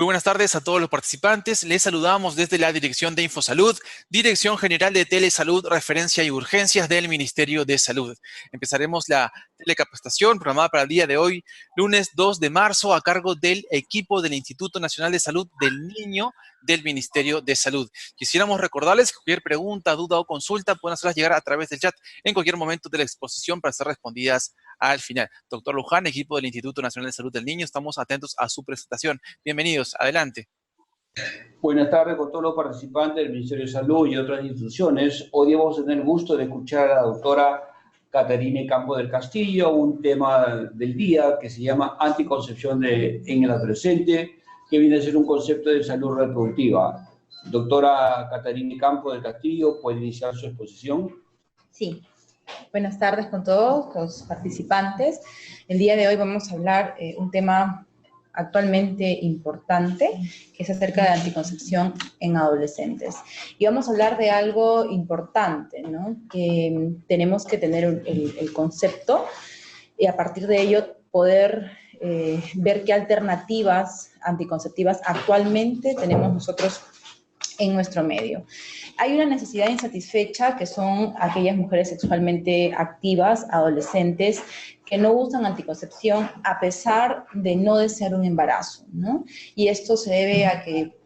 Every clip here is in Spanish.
Muy buenas tardes a todos los participantes. Les saludamos desde la Dirección de Infosalud, Dirección General de Telesalud, Referencia y Urgencias del Ministerio de Salud. Empezaremos la telecapacitación programada para el día de hoy, lunes 2 de marzo, a cargo del equipo del Instituto Nacional de Salud del Niño del Ministerio de Salud. Quisiéramos recordarles que cualquier pregunta, duda o consulta pueden hacerlas llegar a través del chat en cualquier momento de la exposición para ser respondidas al final. Doctor Luján, equipo del Instituto Nacional de Salud del Niño, estamos atentos a su presentación. Bienvenidos, adelante. Buenas tardes con todos los participantes del Ministerio de Salud y otras instituciones. Hoy vamos a tener el gusto de escuchar a la doctora Caterine Campos del Castillo, un tema del día que se llama anticoncepción en el adolescente, que viene a ser un concepto de salud reproductiva. Doctora Caterine Campos del Castillo, ¿puede iniciar su exposición? Sí. Buenas tardes con todos los participantes. El día de hoy vamos a hablar un tema actualmente importante, que es acerca de anticoncepción en adolescentes. Y vamos a hablar de algo importante, ¿no? Que tenemos que tener el concepto y a partir de ello poder ver qué alternativas anticonceptivas actualmente tenemos nosotros en nuestro medio. Hay una necesidad insatisfecha que son aquellas mujeres sexualmente activas, adolescentes, que no usan anticoncepción a pesar de no desear un embarazo, ¿no? Y esto se debe a que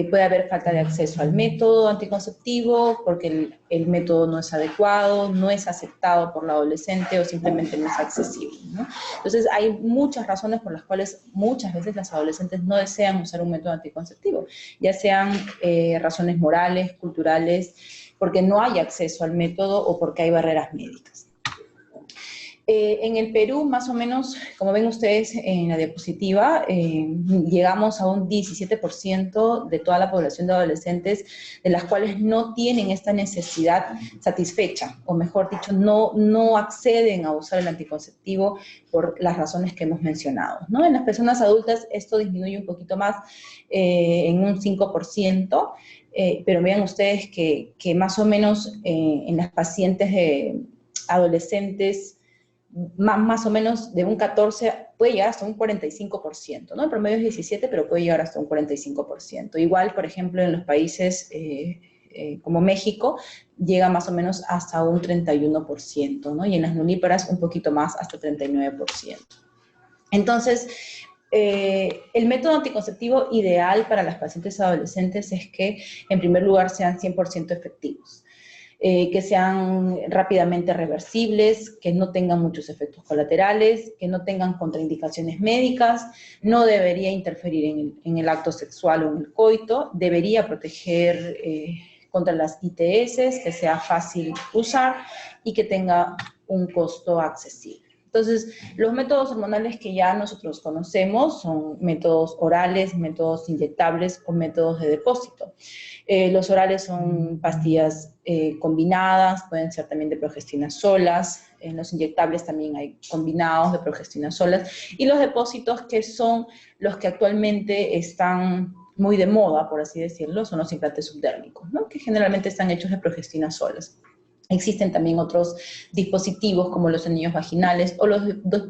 puede haber falta de acceso al método anticonceptivo, porque el método no es adecuado, no es aceptado por la adolescente o simplemente no es accesible, ¿no? Entonces hay muchas razones por las cuales muchas veces las adolescentes no desean usar un método anticonceptivo, ya sean razones morales, culturales, porque no hay acceso al método o porque hay barreras médicas. En el Perú, más o menos, como ven ustedes en la diapositiva, llegamos a un 17% de toda la población de adolescentes, de las cuales no tienen esta necesidad satisfecha, o mejor dicho, no acceden a usar el anticonceptivo por las razones que hemos mencionado, ¿no? En las personas adultas esto disminuye un poquito más, en un 5%, pero vean ustedes que más o menos en las pacientes adolescentes, más o menos de un 14, puede llegar hasta un 45%, ¿no? El promedio es 17, pero puede llegar hasta un 45%. Igual, por ejemplo, en los países como México, llega más o menos hasta un 31%, ¿no? Y en las nulíparas un poquito más, hasta 39%. Entonces, el método anticonceptivo ideal para las pacientes adolescentes es que, en primer lugar, sean 100% efectivos. Que sean rápidamente reversibles, que no tengan muchos efectos colaterales, que no tengan contraindicaciones médicas, no debería interferir en el acto sexual o en el coito, debería proteger contra las ITS, que sea fácil usar y que tenga un costo accesible. Entonces, los métodos hormonales que ya nosotros conocemos son métodos orales, métodos inyectables o métodos de depósito. Los orales son pastillas combinadas, pueden ser también de progestina solas. En los inyectables también hay combinados de progestina solas. Y los depósitos, que son los que actualmente están muy de moda, por así decirlo, son los implantes subdérmicos, ¿no? Que generalmente están hechos de progestina solas. Existen también otros dispositivos como los anillos vaginales o los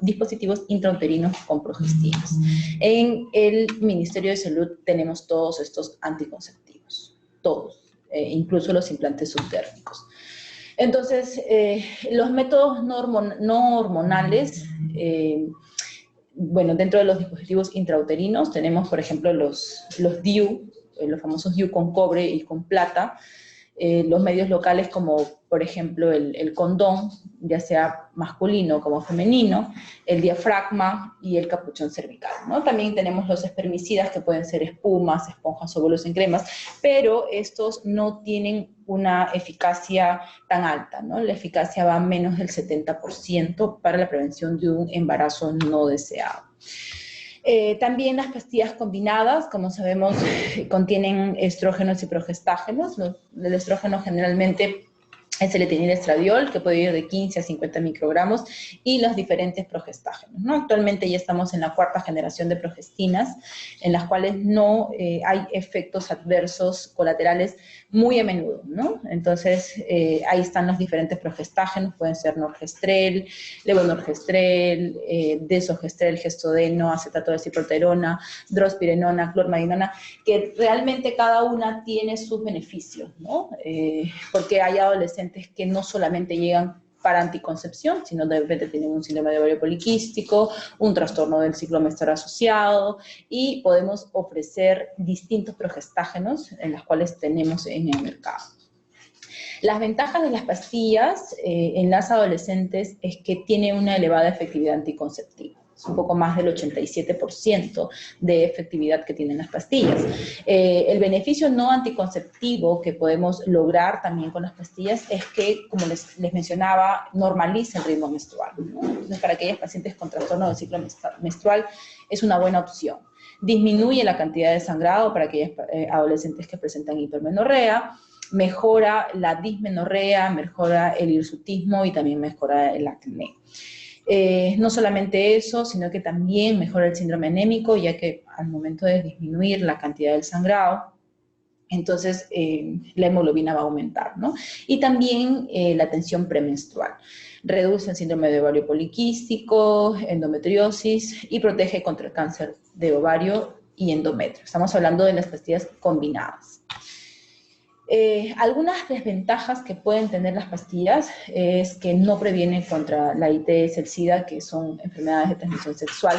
dispositivos intrauterinos con progestinas. En el Ministerio de Salud tenemos todos estos anticonceptivos, todos, incluso los implantes subdérmicos. Entonces, los métodos no hormonales, bueno, dentro de los dispositivos intrauterinos tenemos, por ejemplo, los DIU, los famosos DIU con cobre y con plata, los medios locales como, por ejemplo, el condón, ya sea masculino como femenino, el diafragma y el capuchón cervical, ¿no? También tenemos los espermicidas, que pueden ser espumas, esponjas o bolos en cremas, pero estos no tienen una eficacia tan alta, ¿no? La eficacia va a menos del 70% para la prevención de un embarazo no deseado. También las pastillas combinadas, como sabemos, contienen estrógenos y progestágenos. El estrógeno generalmente el L-estradiol, que puede ir de 15 a 50 microgramos, y los diferentes progestágenos, ¿no? Actualmente ya estamos en la 4ª generación de progestinas, en las cuales no hay efectos adversos colaterales muy a menudo, ¿no? Entonces, ahí están los diferentes progestágenos, pueden ser norgestrel, levonorgestrel, desogestrel, gestodeno, acetato de ciproterona, drospirenona, clormadinona, que realmente cada una tiene sus beneficios, ¿no? Porque hay adolescentes que no solamente llegan para anticoncepción, sino de repente tienen un síndrome de ovario poliquístico, un trastorno del ciclo menstrual asociado, y podemos ofrecer distintos progestágenos en las cuales tenemos en el mercado. Las ventajas de las pastillas en las adolescentes es que tiene una elevada efectividad anticonceptiva. Es un poco más del 87% de efectividad que tienen las pastillas. El beneficio no anticonceptivo que podemos lograr también con las pastillas es que, como les mencionaba, normaliza el ritmo menstrual, ¿no? Entonces, para aquellas pacientes con trastorno del ciclo menstrual es una buena opción. Disminuye la cantidad de sangrado para aquellas adolescentes que presentan hipermenorrea, mejora la dismenorrea, mejora el hirsutismo y también mejora el acné. No solamente eso, sino que también mejora el síndrome anémico, ya que al momento de disminuir la cantidad del sangrado, entonces la hemoglobina va a aumentar, ¿no? Y también la tensión premenstrual. Reduce el síndrome de ovario poliquístico, endometriosis y protege contra el cáncer de ovario y endometrio. Estamos hablando de las pastillas combinadas. Algunas desventajas que pueden tener las pastillas es que no previenen contra la ITS, el SIDA, que son enfermedades de transmisión sexual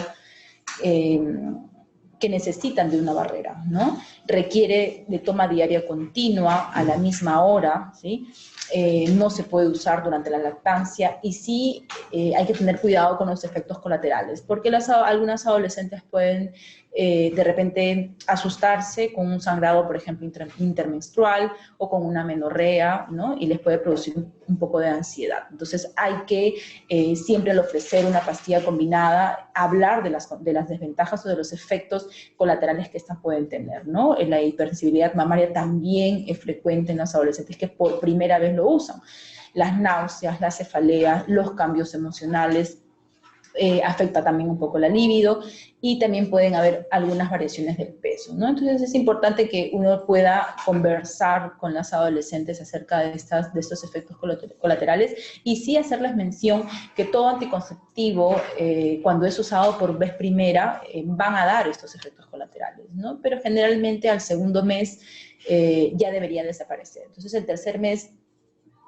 que necesitan de una barrera, ¿no? Requiere de toma diaria continua a la misma hora, ¿sí? No se puede usar durante la lactancia y sí hay que tener cuidado con los efectos colaterales, porque algunas adolescentes pueden de repente asustarse con un sangrado, por ejemplo, intermenstrual o con una menorrea, ¿no? Y les puede producir un poco de ansiedad. Entonces hay que siempre al ofrecer una pastilla combinada, hablar de las desventajas o de los efectos colaterales que estas pueden tener, ¿no? La hipersensibilidad mamaria también es frecuente en las adolescentes que por primera vez lo usan. Las náuseas, la cefalea, los cambios emocionales, afecta también un poco la libido y también pueden haber algunas variaciones del peso, ¿no? Entonces es importante que uno pueda conversar con las adolescentes acerca de estos efectos colaterales y sí hacerles mención que todo anticonceptivo, cuando es usado por vez primera, van a dar estos efectos colaterales, ¿no? Pero generalmente al segundo mes ya debería desaparecer. Entonces el tercer mes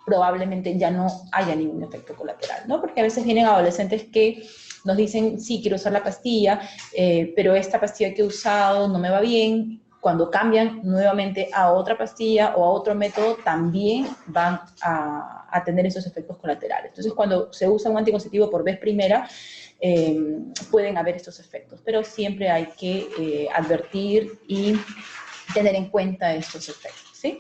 probablemente ya no haya ningún efecto colateral, ¿no? Porque a veces vienen adolescentes que nos dicen, sí, quiero usar la pastilla, pero esta pastilla que he usado no me va bien. Cuando cambian nuevamente a otra pastilla o a otro método, también van a tener esos efectos colaterales. Entonces, cuando se usa un anticonceptivo por vez primera, pueden haber estos efectos, pero siempre hay que advertir y tener en cuenta estos efectos, ¿sí?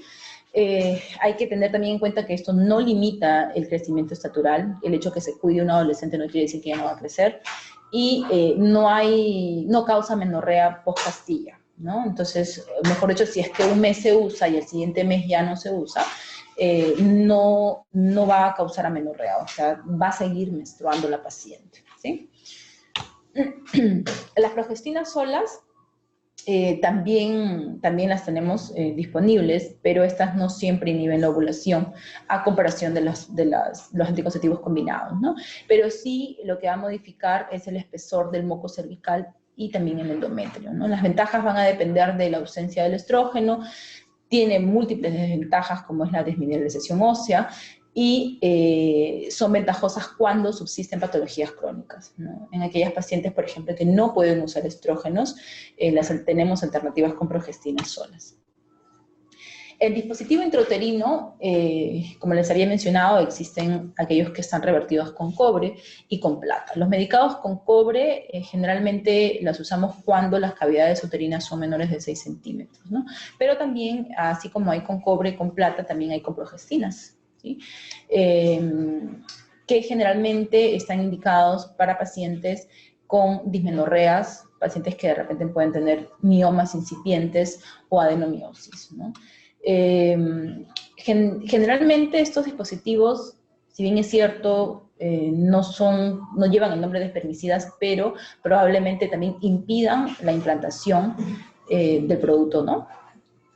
Hay que tener también en cuenta que esto no limita el crecimiento estatural. El hecho de que se cuide un adolescente no quiere decir que ya no va a crecer. Y no causa menorrea post pastilla, ¿no? Entonces, mejor dicho, si es que un mes se usa y el siguiente mes ya no se usa, no va a causar amenorrea, o sea, va a seguir menstruando la paciente, ¿sí? Las progestinas solas también las tenemos disponibles, pero estas no siempre inhiben la ovulación a comparación de los anticonceptivos combinados, ¿no? Pero sí lo que va a modificar es el espesor del moco cervical y también el endometrio, ¿no? Las ventajas van a depender de la ausencia del estrógeno, tiene múltiples desventajas como es la desmineralización ósea, y son ventajosas cuando subsisten patologías crónicas, ¿no? En aquellas pacientes, por ejemplo, que no pueden usar estrógenos, tenemos alternativas con progestinas solas. El dispositivo intrauterino, como les había mencionado, existen aquellos que están revertidos con cobre y con plata. Los medicados con cobre generalmente las usamos cuando las cavidades uterinas son menores de 6 centímetros, ¿no? Pero también, así como hay con cobre y con plata, también hay con progestinas, ¿sí? Que generalmente están indicados para pacientes con dismenorreas, pacientes que de repente pueden tener miomas incipientes o adenomiosis, ¿no? Generalmente estos dispositivos, si bien es cierto, no llevan el nombre de espermicidas, pero probablemente también impidan la implantación del producto, ¿no?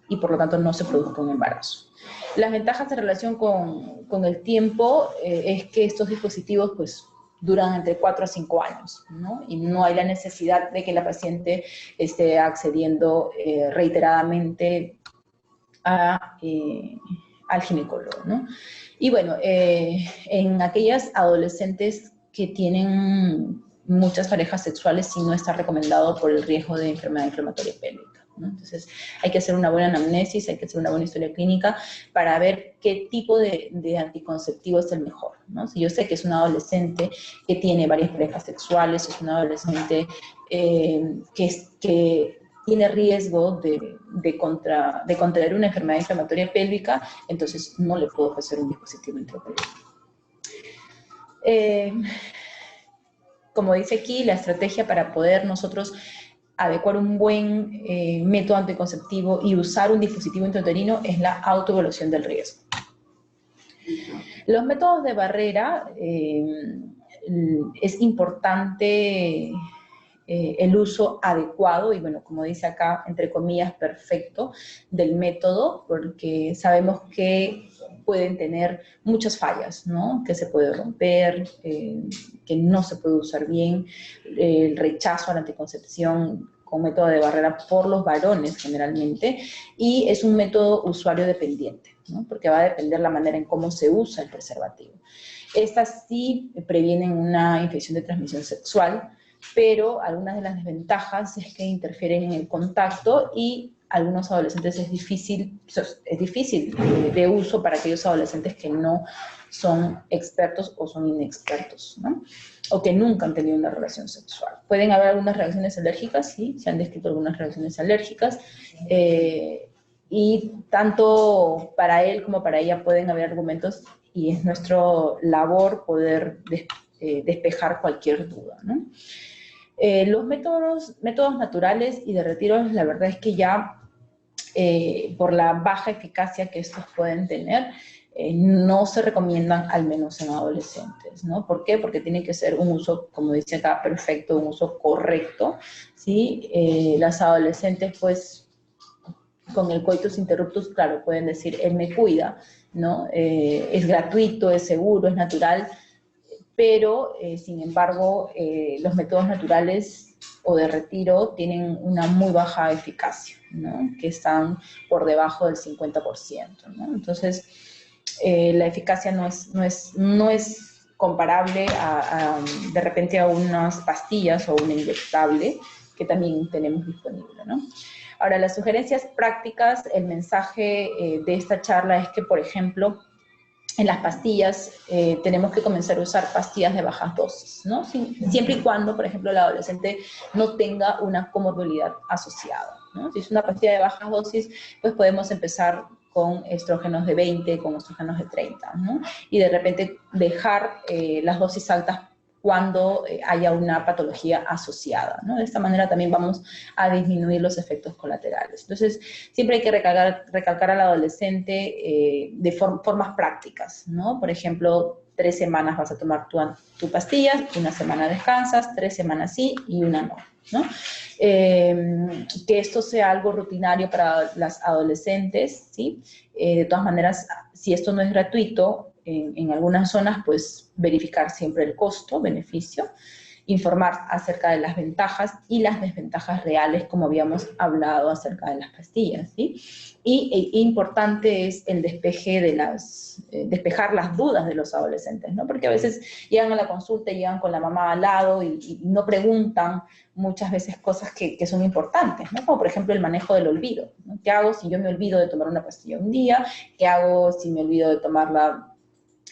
Y por lo tanto no se produzca un embarazo. Las ventajas en relación con el tiempo es que estos dispositivos pues duran entre 4 a 5 años, ¿no? Y no hay la necesidad de que la paciente esté accediendo reiteradamente al ginecólogo, ¿no? Y bueno, en aquellas adolescentes que tienen muchas parejas sexuales, sí no está recomendado por el riesgo de enfermedad inflamatoria pélvica, ¿no? Entonces, hay que hacer una buena anamnesis, hay que hacer una buena historia clínica para ver qué tipo de anticonceptivo es el mejor, ¿no? Si yo sé que es una adolescente que tiene varias parejas sexuales, es una adolescente que tiene riesgo de contraer una enfermedad inflamatoria pélvica, entonces no le puedo ofrecer un dispositivo intrauterino. Como dice aquí, la estrategia para poder nosotros adecuar un buen método anticonceptivo y usar un dispositivo intrauterino es la autoevaluación del riesgo. Los métodos de barrera, es importante el uso adecuado y, bueno, como dice acá, entre comillas, perfecto del método, porque sabemos que pueden tener muchas fallas, ¿no? Que se puede romper, que no se puede usar bien, el rechazo a la anticoncepción con método de barrera por los varones generalmente, y es un método usuario dependiente, ¿no? Porque va a depender la manera en cómo se usa el preservativo. Estas sí previenen una infección de transmisión sexual, pero algunas de las desventajas es que interfieren en el contacto y algunos adolescentes es difícil de uso para aquellos adolescentes que no son expertos o son inexpertos, ¿no? O que nunca han tenido una relación sexual. Pueden haber algunas reacciones alérgicas, sí, se han descrito algunas reacciones alérgicas, y tanto para él como para ella pueden haber argumentos y es nuestra labor poder despejar cualquier duda, ¿no? Los métodos naturales y de retiro, la verdad es que ya por la baja eficacia que estos pueden tener, no se recomiendan, al menos en adolescentes, ¿no? ¿Por qué? Porque tiene que ser un uso, como dice acá, perfecto, un uso correcto, ¿sí? Las adolescentes, pues, con el coitus interruptus, claro, pueden decir, él me cuida, ¿no? Es gratuito, es seguro, es natural, pero, sin embargo, los métodos naturales o de retiro tienen una muy baja eficacia, ¿no? Que están por debajo del 50%, ¿no? Entonces, la eficacia no es comparable de repente a unas pastillas o un inyectable que también tenemos disponible, ¿no? Ahora, las sugerencias prácticas, el mensaje de esta charla es que, por ejemplo, en las pastillas tenemos que comenzar a usar pastillas de bajas dosis, ¿no? Siempre y cuando, por ejemplo, el adolescente no tenga una comorbilidad asociada, ¿no? Si es una pastilla de bajas dosis, pues podemos empezar con estrógenos de 20, con estrógenos de 30, ¿no? Y de repente dejar las dosis altas cuando haya una patología asociada, ¿no? De esta manera también vamos a disminuir los efectos colaterales. Entonces, siempre hay que recalcar al adolescente de formas prácticas, ¿no? Por ejemplo, 3 semanas vas a tomar tu pastilla, 1 semana descansas, 3 semanas sí y 1 no, ¿no? Que esto sea algo rutinario para las adolescentes, ¿sí? De todas maneras, si esto no es gratuito, en algunas zonas, pues verificar siempre el costo-beneficio, informar acerca de las ventajas y las desventajas reales, como habíamos hablado acerca de las pastillas, ¿sí? Y importante es el despejar las dudas de los adolescentes, ¿no? Porque a veces llegan a la consulta, llegan con la mamá al lado y no preguntan muchas veces cosas que son importantes, ¿no? Como por ejemplo el manejo del olvido, ¿no? ¿Qué hago si yo me olvido de tomar una pastilla un día? ¿Qué hago si me olvido de tomarla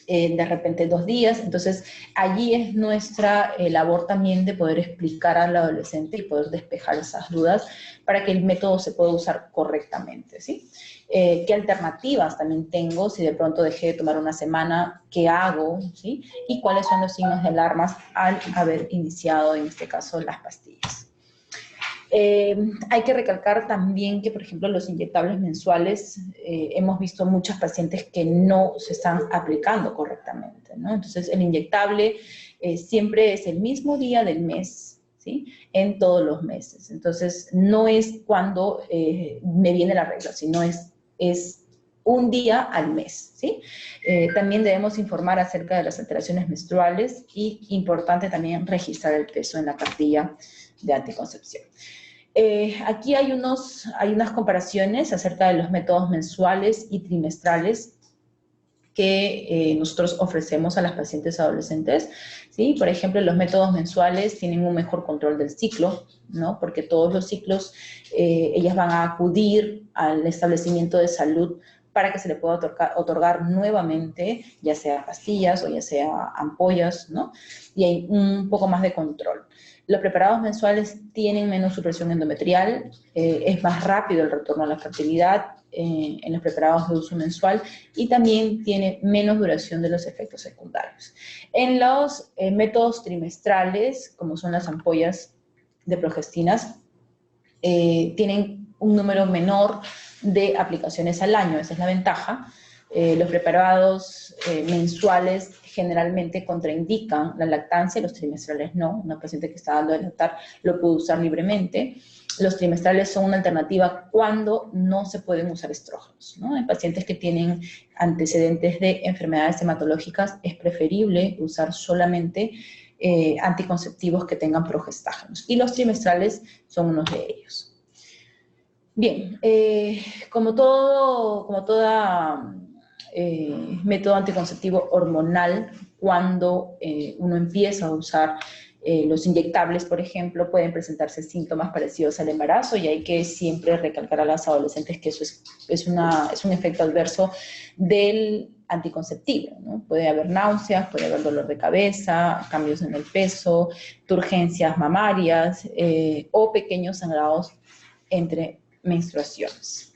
de repente 2 días? Entonces, allí es nuestra labor también de poder explicar al adolescente y poder despejar esas dudas para que el método se pueda usar correctamente, ¿sí? ¿Qué alternativas también tengo si de pronto dejé de tomar una semana? ¿Qué hago? ¿Sí? Y cuáles son los signos de alarmas al haber iniciado, en este caso, las pastillas. Hay que recalcar también que, por ejemplo, los inyectables mensuales, hemos visto muchas pacientes que no se están aplicando correctamente, ¿no? Entonces, el inyectable siempre es el mismo día del mes, ¿sí? En todos los meses. Entonces, no es cuando me viene la regla, sino es un día al mes, ¿sí? También debemos informar acerca de las alteraciones menstruales y, importante también, registrar el peso en la cartilla de anticoncepción. Aquí hay unas comparaciones acerca de los métodos mensuales y trimestrales que nosotros ofrecemos a las pacientes adolescentes, ¿sí? Por ejemplo, los métodos mensuales tienen un mejor control del ciclo, ¿no? Porque todos los ciclos ellas van a acudir al establecimiento de salud para que se le pueda otorgar nuevamente, ya sea pastillas o ya sea ampollas, ¿no? Y hay un poco más de control. Los preparados mensuales tienen menos supresión endometrial, es más rápido el retorno a la fertilidad en los preparados de uso mensual y también tiene menos duración de los efectos secundarios. En los métodos trimestrales, como son las ampollas de progestinas, tienen un número menor de aplicaciones al año, esa es la ventaja. Los preparados mensuales generalmente contraindican la lactancia, los trimestrales no. Una paciente que está dando de lactar lo puede usar libremente. Los trimestrales son una alternativa cuando no se pueden usar estrógenos, ¿no? En pacientes que tienen antecedentes de enfermedades hematológicas es preferible usar solamente anticonceptivos que tengan progestágenos. Y los trimestrales son unos de ellos. Bien, como todo método anticonceptivo hormonal, cuando uno empieza a usar los inyectables, por ejemplo, pueden presentarse síntomas parecidos al embarazo y hay que siempre recalcar a las adolescentes que eso es un efecto adverso del anticonceptivo, ¿no? Puede haber náuseas, puede haber dolor de cabeza, cambios en el peso, turgencias mamarias o pequeños sangrados entre menstruaciones.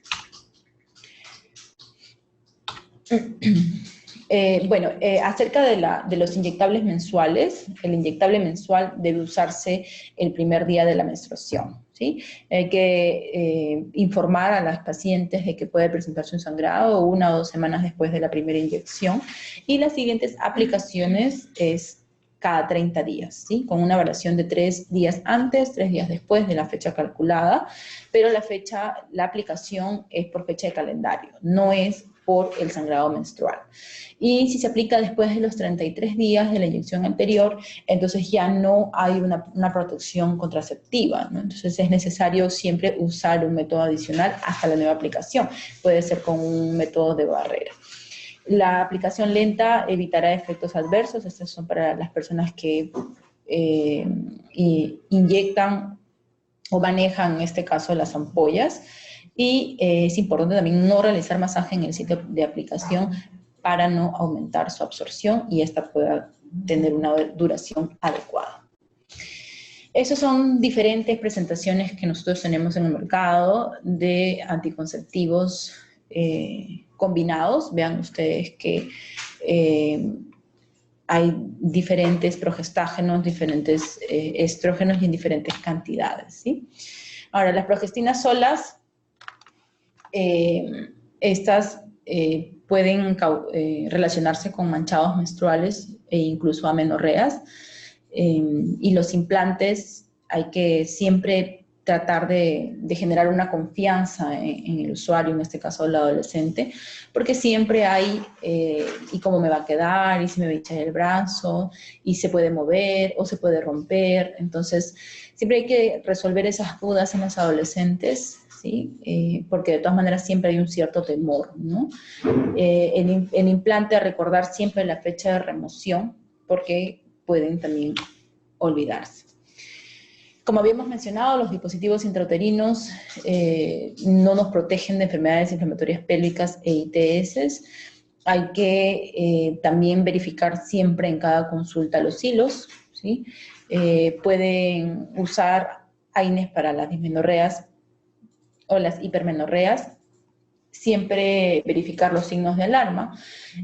Acerca de los inyectables mensuales, el inyectable mensual debe usarse el primer día de la menstruación, ¿sí? Hay que informar a las pacientes de que puede presentarse un sangrado 1 o 2 semanas después de la primera inyección y las siguientes aplicaciones es cada 30 días, ¿sí? Con una variación de 3 días antes, 3 días después de la fecha calculada, pero la aplicación es por fecha de calendario, no es por el sangrado menstrual. Y si se aplica después de los 33 días de la inyección anterior, entonces ya no hay una protección contraceptiva, ¿no? Entonces es necesario siempre usar un método adicional hasta la nueva aplicación. Puede ser con un método de barrera. La aplicación lenta evitará efectos adversos. Estas son para las personas que inyectan o manejan, en este caso, las ampollas. Y es importante también no realizar masaje en el sitio de aplicación para no aumentar su absorción y esta pueda tener una duración adecuada. Esas son diferentes presentaciones que nosotros tenemos en el mercado de anticonceptivos combinados. Vean ustedes que hay diferentes progestágenos, diferentes estrógenos y en diferentes cantidades, ¿sí? Ahora, las progestinas solas, estas pueden relacionarse con manchados menstruales e incluso amenorreas. Y los implantes hay que siempre tratar de generar una confianza en el usuario, en este caso el adolescente, porque siempre hay, ¿y cómo me va a quedar? ¿Y si me va a echar el brazo? ¿Y se puede mover o se puede romper? Entonces, siempre hay que resolver esas dudas en los adolescentes, ¿sí? Porque de todas maneras siempre hay un cierto temor, ¿no? El implante, recordar siempre la fecha de remoción, porque pueden también olvidarse. Como habíamos mencionado, los dispositivos intrauterinos no nos protegen de enfermedades inflamatorias pélvicas e ITS. Hay que también verificar siempre en cada consulta los hilos, ¿sí? Pueden usar AINES para las dismenorreas o las hipermenorreas, siempre verificar los signos de alarma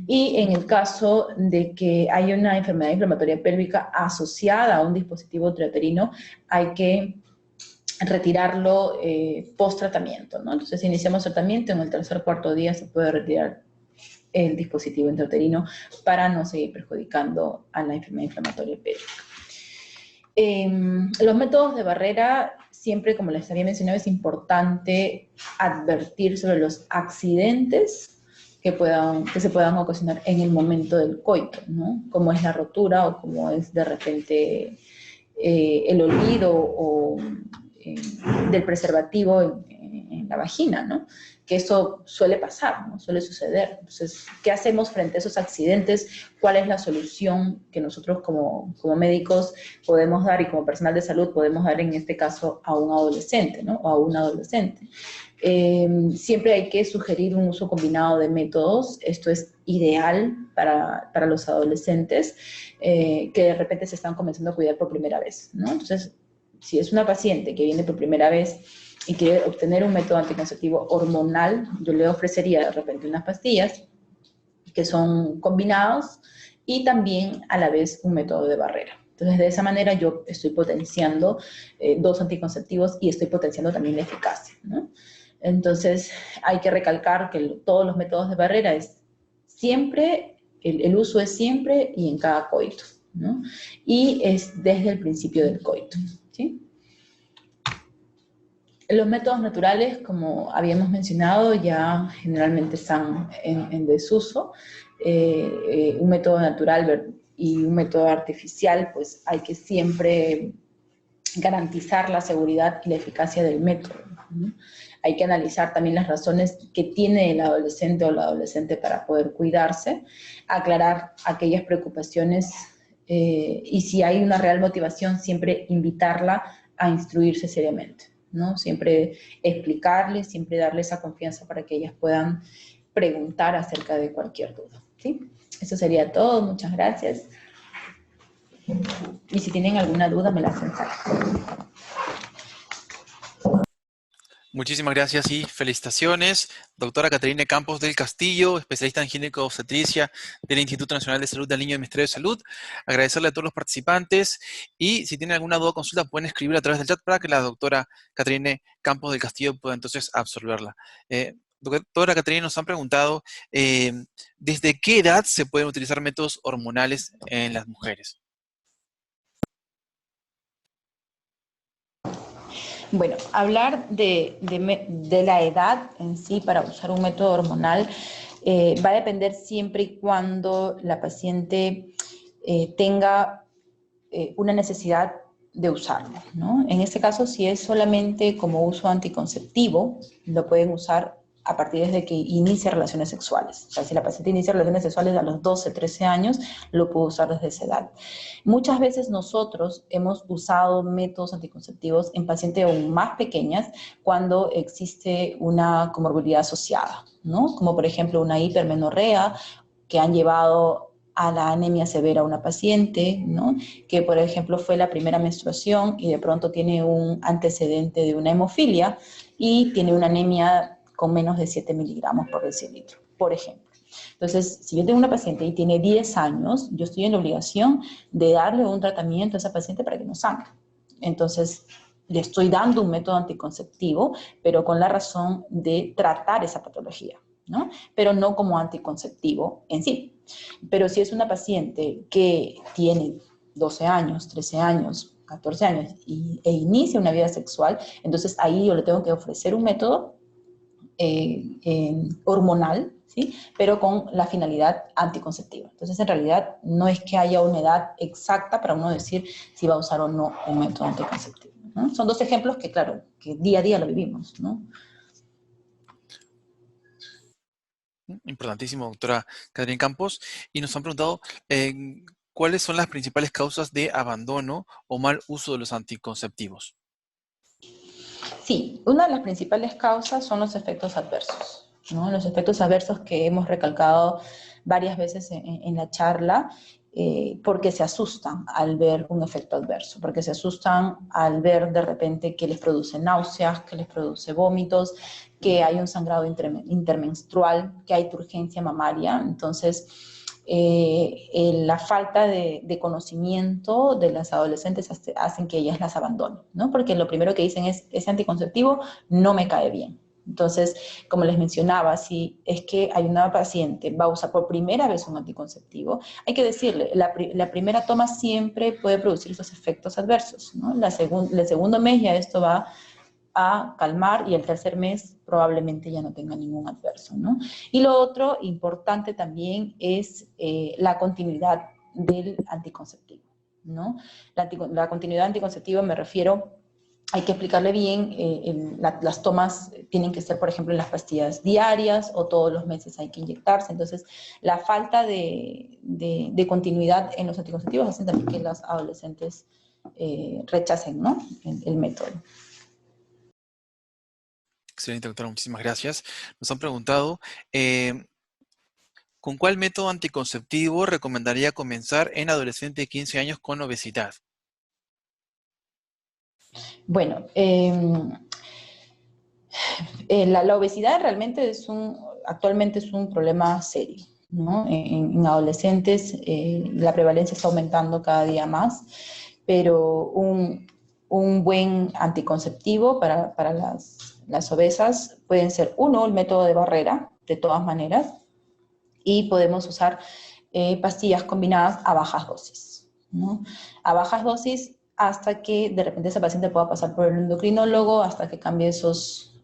y en el caso de que haya una enfermedad inflamatoria pélvica asociada a un dispositivo intrauterino, hay que retirarlo post-tratamiento, ¿no? Entonces, iniciamos tratamiento, en el tercer o cuarto día se puede retirar el dispositivo intrauterino para no seguir perjudicando a la enfermedad inflamatoria pélvica. Los métodos de barrera, siempre, como les había mencionado, es importante advertir sobre los accidentes que se puedan ocasionar en el momento del coito, ¿no? Como es la rotura o como es de repente el olvido del preservativo en la vagina, ¿no? Que eso suele pasar, ¿no? Suele suceder. Entonces, ¿qué hacemos frente a esos accidentes? ¿Cuál es la solución que nosotros como médicos podemos dar y como personal de salud podemos dar en este caso a un adolescente, ¿no? O a un adolescente? Siempre hay que sugerir un uso combinado de métodos. Esto es ideal para los adolescentes que de repente se están comenzando a cuidar por primera vez, ¿no? Entonces, si es una paciente que viene por primera vez y quiere obtener un método anticonceptivo hormonal, yo le ofrecería de repente unas pastillas que son combinados y también a la vez un método de barrera. Entonces, de esa manera yo estoy potenciando dos anticonceptivos y estoy potenciando también la eficacia, ¿no? Entonces, hay que recalcar que todos los métodos de barrera es siempre, el uso es siempre y en cada coito, ¿no? Y es desde el principio del coito, ¿sí? Los métodos naturales, como habíamos mencionado, ya generalmente están en desuso. Un método natural y un método artificial, pues hay que siempre garantizar la seguridad y la eficacia del método, ¿no? Hay que analizar también las razones que tiene el adolescente o la adolescente para poder cuidarse, aclarar aquellas preocupaciones y si hay una real motivación, siempre invitarla a instruirse seriamente, ¿no? Siempre explicarles, siempre darles esa confianza para que ellas puedan preguntar acerca de cualquier duda, ¿sí? Eso sería todo, muchas gracias. Y si tienen alguna duda, me la hacen saber. Muchísimas gracias y felicitaciones. Doctora Caterine Campos del Castillo, especialista en gineco-obstetricia del Instituto Nacional de Salud del Niño del Ministerio de Salud. Agradecerle a todos los participantes y si tienen alguna duda o consulta pueden escribir a través del chat para que la doctora Caterine Campos del Castillo pueda entonces absorberla. Doctora Caterine, nos han preguntado ¿desde qué edad se pueden utilizar métodos hormonales en las mujeres? Bueno, hablar de la edad en sí para usar un método hormonal va a depender siempre y cuando la paciente tenga una necesidad de usarlo, ¿no? En este caso, si es solamente como uso anticonceptivo, lo pueden usar a partir de que inicia relaciones sexuales. O sea, si la paciente inicia relaciones sexuales a los 12, 13 años, lo puede usar desde esa edad. Muchas veces nosotros hemos usado métodos anticonceptivos en pacientes aún más pequeñas cuando existe una comorbilidad asociada, ¿no? Como por ejemplo una hipermenorrea que han llevado a la anemia severa a una paciente, ¿no? Que por ejemplo fue la primera menstruación y de pronto tiene un antecedente de una hemofilia y tiene una anemia con menos de 7 miligramos por decilitro, por ejemplo. Entonces, si yo tengo una paciente y tiene 10 años, yo estoy en la obligación de darle un tratamiento a esa paciente para que no sangre. Entonces, le estoy dando un método anticonceptivo, pero con la razón de tratar esa patología, ¿no? Pero no como anticonceptivo en sí. Pero si es una paciente que tiene 12 años, 13 años, 14 años e inicia una vida sexual, entonces ahí yo le tengo que ofrecer un método hormonal, ¿sí? Pero con la finalidad anticonceptiva. Entonces, en realidad, no es que haya una edad exacta para uno decir si va a usar o no un método anticonceptivo, ¿no? Son dos ejemplos que, claro, que día a día lo vivimos, ¿no? Importantísimo, doctora Caterine Campos. Y nos han preguntado ¿cuáles son las principales causas de abandono o mal uso de los anticonceptivos? Sí, una de las principales causas son los efectos adversos, ¿no? Los efectos adversos que hemos recalcado varias veces en la charla, porque se asustan al ver un efecto adverso, porque se asustan al ver de repente que les produce náuseas, que les produce vómitos, que hay un sangrado intermenstrual, que hay turgencia mamaria. Entonces, la falta de conocimiento de las adolescentes hacen que ellas las abandonen, ¿no? Porque lo primero que dicen es, ese anticonceptivo no me cae bien. Entonces, como les mencionaba, si es que hay una paciente, va a usar por primera vez un anticonceptivo, hay que decirle, la primera toma siempre puede producir esos efectos adversos, ¿no? El segundo mes ya esto va a calmar y el tercer mes probablemente ya no tenga ningún adverso, ¿no? Y lo otro importante también es la continuidad del anticonceptivo, ¿no? La continuidad anticonceptiva me refiero, hay que explicarle bien, las tomas tienen que ser, por ejemplo, en las pastillas diarias o todos los meses hay que inyectarse. Entonces, la falta de continuidad en los anticonceptivos hace también que las adolescentes rechacen, ¿no? el método. Excelente, doctora, muchísimas gracias. Nos han preguntado, ¿con cuál método anticonceptivo recomendaría comenzar en adolescente de 15 años con obesidad? Bueno, la obesidad realmente actualmente es un problema serio, ¿no? En adolescentes la prevalencia está aumentando cada día más, pero un buen anticonceptivo para las obesas pueden ser, uno, el método de barrera, de todas maneras, y podemos usar pastillas combinadas a bajas dosis, ¿no? A bajas dosis hasta que de repente ese paciente pueda pasar por el endocrinólogo, hasta que cambie esos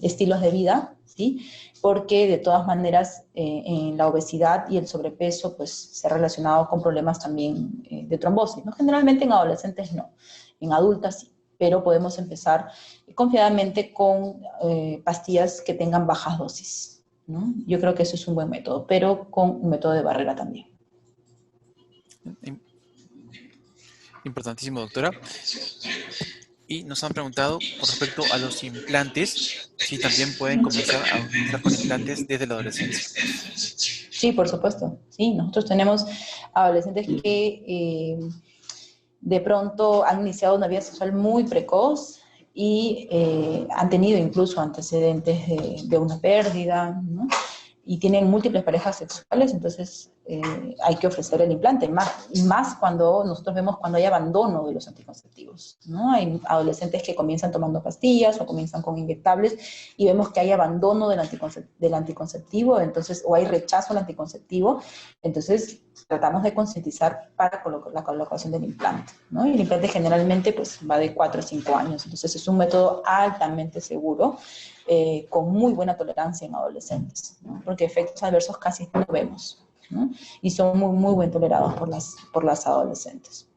estilos de vida, ¿sí? Porque de todas maneras en la obesidad y el sobrepeso pues se ha relacionado con problemas también de trombosis, ¿no? Generalmente en adolescentes no, en adultas sí, pero podemos empezar confiadamente con pastillas que tengan bajas dosis, ¿no? Yo creo que eso es un buen método, pero con un método de barrera también. Importantísimo, doctora. Y nos han preguntado con respecto a los implantes, si también pueden comenzar a utilizar con implantes desde la adolescencia. Sí, por supuesto. Sí, nosotros tenemos adolescentes que de pronto han iniciado una vida sexual muy precoz y han tenido incluso antecedentes de una pérdida, ¿no? Y tienen múltiples parejas sexuales, entonces hay que ofrecer el implante, más cuando nosotros vemos cuando hay abandono de los anticonceptivos, ¿no? Hay adolescentes que comienzan tomando pastillas o comienzan con inyectables y vemos que hay abandono del anticonceptivo, entonces, o hay rechazo al anticonceptivo, entonces tratamos de concientizar para la colocación del implante, ¿no? Y el implante generalmente pues, va de 4 a 5 años, entonces es un método altamente seguro, con muy buena tolerancia en adolescentes, ¿no? Porque efectos adversos casi no vemos, ¿no? Y son muy, muy bien tolerados por las adolescentes.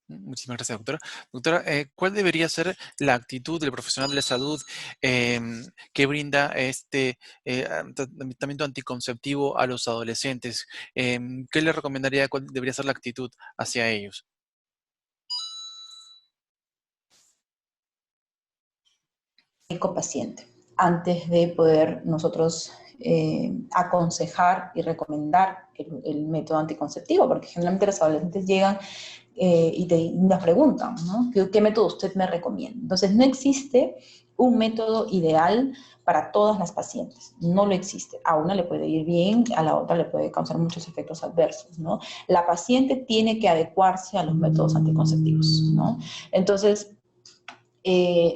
Muchísimas gracias, doctora. Doctora, ¿cuál debería ser la actitud del profesional de la salud que brinda este tratamiento anticonceptivo a los adolescentes? ¿Qué le recomendaría, cuál debería ser la actitud hacia ellos? Paciente, antes de poder nosotros aconsejar y recomendar el método anticonceptivo, porque generalmente los adolescentes llegan y nos preguntan, ¿no? ¿Qué método usted me recomienda? Entonces, no existe un método ideal para todas las pacientes, no lo existe. A una le puede ir bien, a la otra le puede causar muchos efectos adversos, ¿no? La paciente tiene que adecuarse a los métodos anticonceptivos, ¿no? Entonces,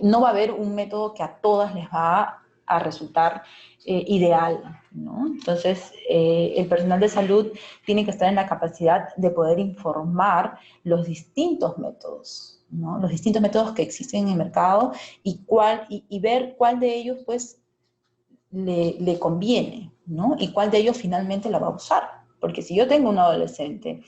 no va a haber un método que a todas les va a resultar ideal, ¿no? Entonces, el personal de salud tiene que estar en la capacidad de poder informar los distintos métodos, ¿no? Los distintos métodos que existen en el mercado y ver cuál de ellos, pues, le conviene, ¿no? Y cuál de ellos finalmente la va a usar. Porque si yo tengo un adolescente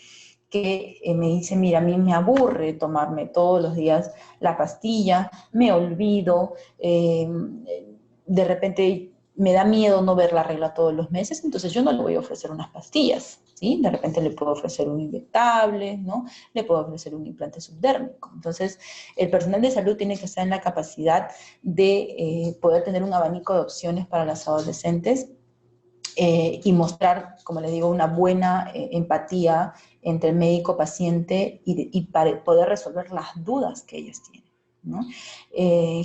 que me dice, mira, a mí me aburre tomarme todos los días la pastilla, me olvido, de repente me da miedo no ver la regla todos los meses, entonces yo no le voy a ofrecer unas pastillas, ¿sí? De repente le puedo ofrecer un inyectable, ¿no? Le puedo ofrecer un implante subdérmico. Entonces, el personal de salud tiene que estar en la capacidad de poder tener un abanico de opciones para las adolescentes y mostrar, como les digo, una buena empatía entre el médico-paciente y para poder resolver las dudas que ellas tienen. ¿no?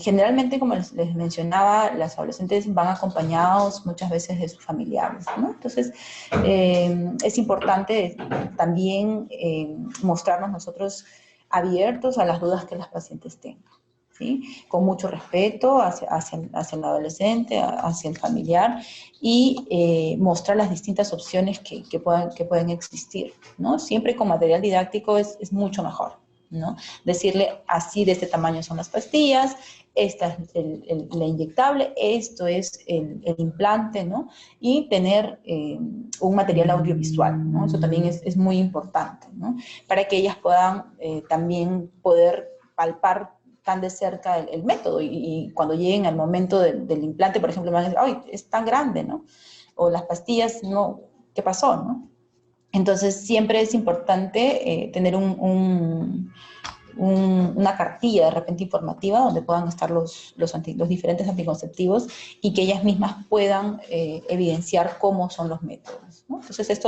Generalmente, como les mencionaba, las adolescentes van acompañados muchas veces de sus familiares, ¿no? Entonces, es importante también mostrarnos nosotros abiertos a las dudas que las pacientes tengan, ¿sí? Con mucho respeto hacia el adolescente, hacia el familiar, y mostrar las distintas opciones que pueden existir, ¿no? Siempre con material didáctico es mucho mejor, ¿no? Decirle, así de este tamaño son las pastillas, esta es la inyectable, esto es el implante, ¿no? Y tener un material audiovisual, ¿no? Eso también es muy importante, ¿no? Para que ellas puedan también poder palpar tan de cerca el método, y cuando lleguen al momento del implante, por ejemplo, van a decir, ¡ay, es tan grande!, ¿no? O las pastillas, no, ¿qué pasó?, ¿no? Entonces, siempre es importante tener una cartilla de repente informativa donde puedan estar los diferentes anticonceptivos, y que ellas mismas puedan evidenciar cómo son los métodos, ¿no? Entonces,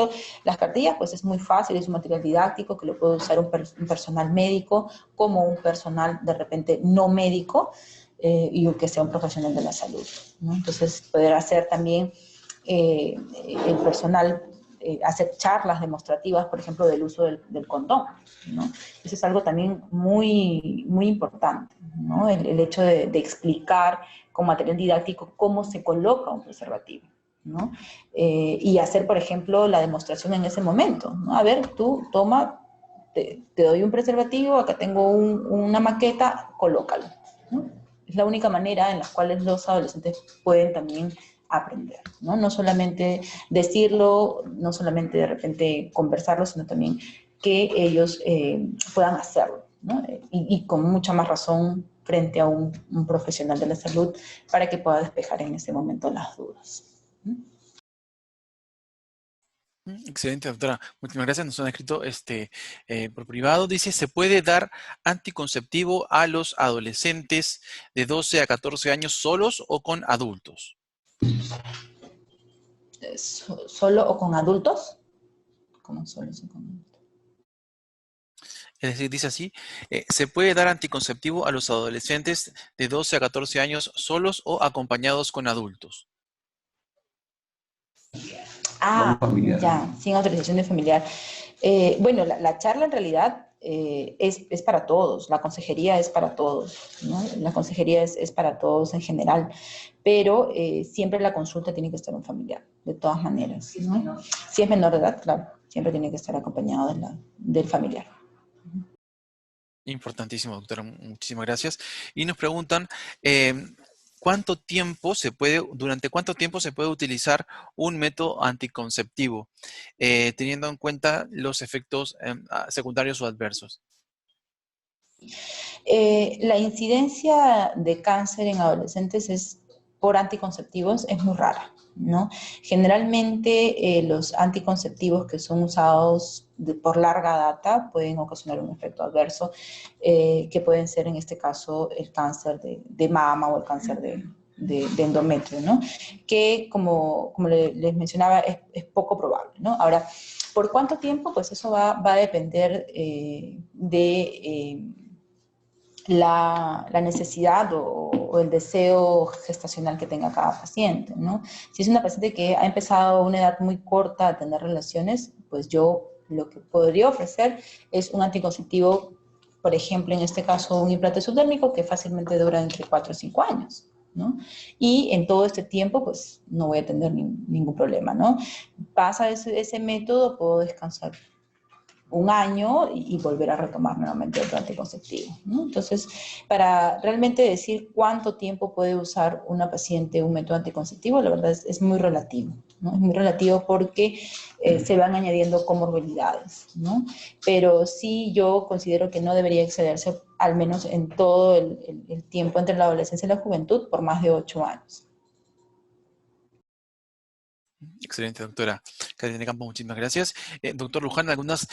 las cartillas, pues es muy fácil, es un material didáctico que lo puede usar un personal médico como un personal de repente no médico, y que sea un profesional de la salud, ¿no? Entonces, poder hacer también el personal hacer charlas demostrativas, por ejemplo, del uso del condón, ¿no? Eso es algo también muy, muy importante, ¿no? El hecho de explicar con material didáctico cómo se coloca un preservativo, ¿no? Y hacer, por ejemplo, la demostración en ese momento, ¿no? A ver, tú toma, te doy un preservativo, acá tengo una maqueta, colócalo, ¿no? Es la única manera en la cual los adolescentes pueden también aprender, ¿no? No solamente decirlo, no solamente de repente conversarlo, sino también que ellos puedan hacerlo, ¿no? Y con mucha más razón frente a un profesional de la salud, para que pueda despejar en ese momento las dudas. Excelente, doctora. Muchísimas gracias. Nos han escrito por privado. Dice, ¿se puede dar anticonceptivo a los adolescentes de 12 a 14 años solos o con adultos? ¿Solo o con adultos? ¿Cómo solo o con adultos? Es decir, dice así, ¿se puede dar anticonceptivo a los adolescentes de 12 a 14 años solos o acompañados con adultos? Ya, sin autorización de familiar. Bueno, la charla en realidad es para todos, la consejería es para todos, ¿no? La consejería es para todos en general, pero siempre la consulta tiene que estar un familiar, de todas maneras, ¿no? Si es menor de edad, claro, siempre tiene que estar acompañado del familiar. Importantísimo, doctora. Muchísimas gracias. Y nos preguntan, ¿durante cuánto tiempo se puede utilizar un método anticonceptivo, teniendo en cuenta los efectos secundarios o adversos? La incidencia de cáncer en adolescentes por anticonceptivos es muy rara, ¿no? Generalmente los anticonceptivos que son usados por larga data pueden ocasionar un efecto adverso, que pueden ser en este caso el cáncer de mama o el cáncer de endometrio, ¿no? Que como les mencionaba es poco probable, ¿no? Ahora, ¿por cuánto tiempo? Pues eso va a depender de la necesidad o el deseo gestacional que tenga cada paciente, ¿no? Si es una paciente que ha empezado a una edad muy corta a tener relaciones, pues yo lo que podría ofrecer es un anticonceptivo, por ejemplo, en este caso un implante subdérmico que fácilmente dura entre 4 o 5 años, ¿no? Y en todo este tiempo, pues no voy a tener ningún problema, ¿no? Pasa ese método, puedo descansar un año y volver a retomar nuevamente otro anticonceptivo, ¿no? Entonces, para realmente decir cuánto tiempo puede usar una paciente un método anticonceptivo, la verdad es muy relativo, ¿no? Es muy relativo porque se van añadiendo comorbilidades, ¿no? Pero sí yo considero que no debería excederse, al menos en todo el tiempo entre la adolescencia y la juventud, por más de 8 años. Excelente, doctora Caterina Campos, muchísimas gracias. Doctor Luján, algunas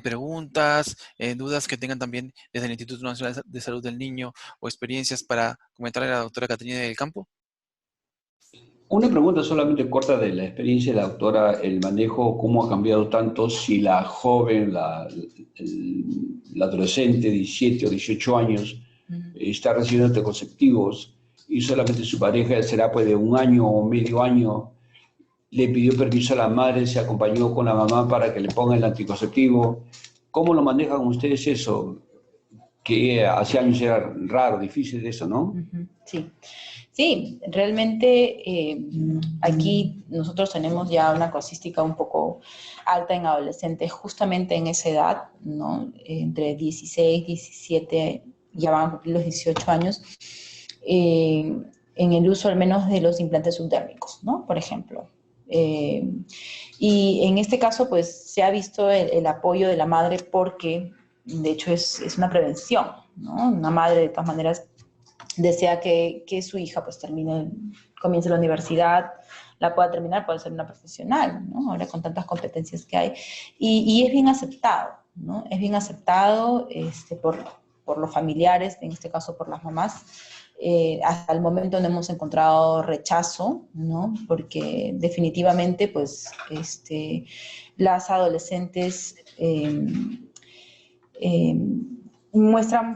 preguntas, dudas que tengan también desde el Instituto Nacional de Salud del Niño o experiencias para comentarle a la doctora Caterina del Campo. Una pregunta solamente corta de la experiencia de la doctora, el manejo, cómo ha cambiado tanto si la joven, la adolescente, 17 o 18 años, está recibiendo anticonceptivos y solamente su pareja será pues de un año o medio año, le pidió permiso a la madre, se acompañó con la mamá para que le ponga el anticonceptivo. ¿Cómo lo manejan ustedes eso? Que hace años era raro, difícil eso, ¿no? Sí, sí, realmente aquí nosotros tenemos ya una casuística un poco alta en adolescentes, justamente en esa edad, ¿no? Entre 16, 17, ya van a cumplir los 18 años, en el uso al menos de los implantes subdérmicos, ¿no? Por ejemplo. Y en este caso, pues, se ha visto el apoyo de la madre porque, de hecho, es una prevención, ¿no? Una madre, de todas maneras, desea que su hija, pues, comience la universidad, la pueda terminar, pueda ser una profesional, ¿no? Ahora con tantas competencias que hay. Y es bien aceptado, ¿no? Es bien aceptado por los familiares, en este caso por las mamás. Hasta el momento no hemos encontrado rechazo, ¿no? Porque definitivamente, pues, las adolescentes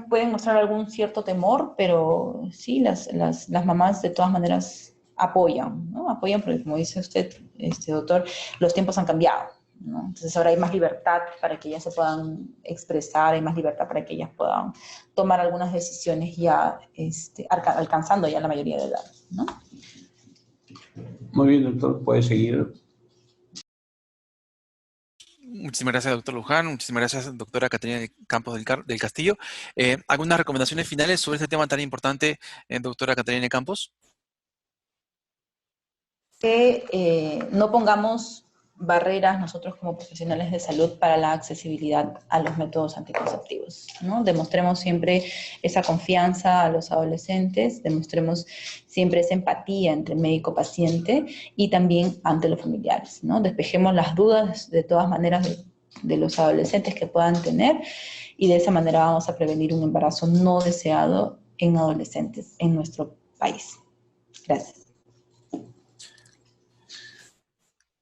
pueden mostrar algún cierto temor, pero sí, las mamás de todas maneras apoyan, ¿no? Apoyan porque, como dice usted, doctor, los tiempos han cambiado, ¿no? Entonces ahora hay más libertad para que ellas se puedan expresar, hay más libertad para que ellas puedan tomar algunas decisiones ya alcanzando ya la mayoría de edad, ¿no? Muy bien, doctor, puede seguir. Muchísimas gracias, doctor Luján. Muchísimas gracias, doctora Caterina Campos del Castillo. ¿Algunas recomendaciones finales sobre este tema tan importante, doctora Caterina Campos? Que no pongamos barreras nosotros como profesionales de salud para la accesibilidad a los métodos anticonceptivos, ¿no? Demostremos siempre esa confianza a los adolescentes, demostremos siempre esa empatía entre médico-paciente y también ante los familiares, ¿no? Despejemos las dudas de todas maneras de los adolescentes que puedan tener y de esa manera vamos a prevenir un embarazo no deseado en adolescentes en nuestro país. Gracias.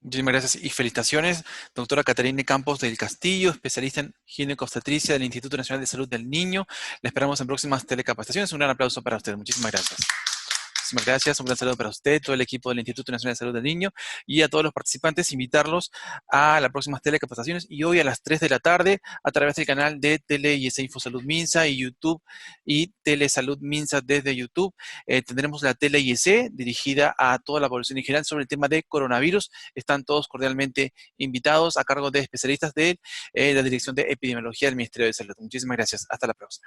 Muchísimas gracias y felicitaciones, doctora Caterina Campos del Castillo, especialista en ginecobstetricia del Instituto Nacional de Salud del Niño. La esperamos en próximas telecapacitaciones. Un gran aplauso para usted. Muchísimas gracias. Muchísimas gracias, un gran saludo para usted, todo el equipo del Instituto Nacional de Salud del Niño y a todos los participantes, invitarlos a las próximas telecapacitaciones y hoy a las 3 de la tarde a través del canal de Tele IS Infosalud Minsa y YouTube y Telesalud Minsa desde YouTube. Tendremos la Tele IS dirigida a toda la población en general sobre el tema de coronavirus. Están todos cordialmente invitados a cargo de especialistas de la Dirección de Epidemiología del Ministerio de Salud. Muchísimas gracias. Hasta la próxima.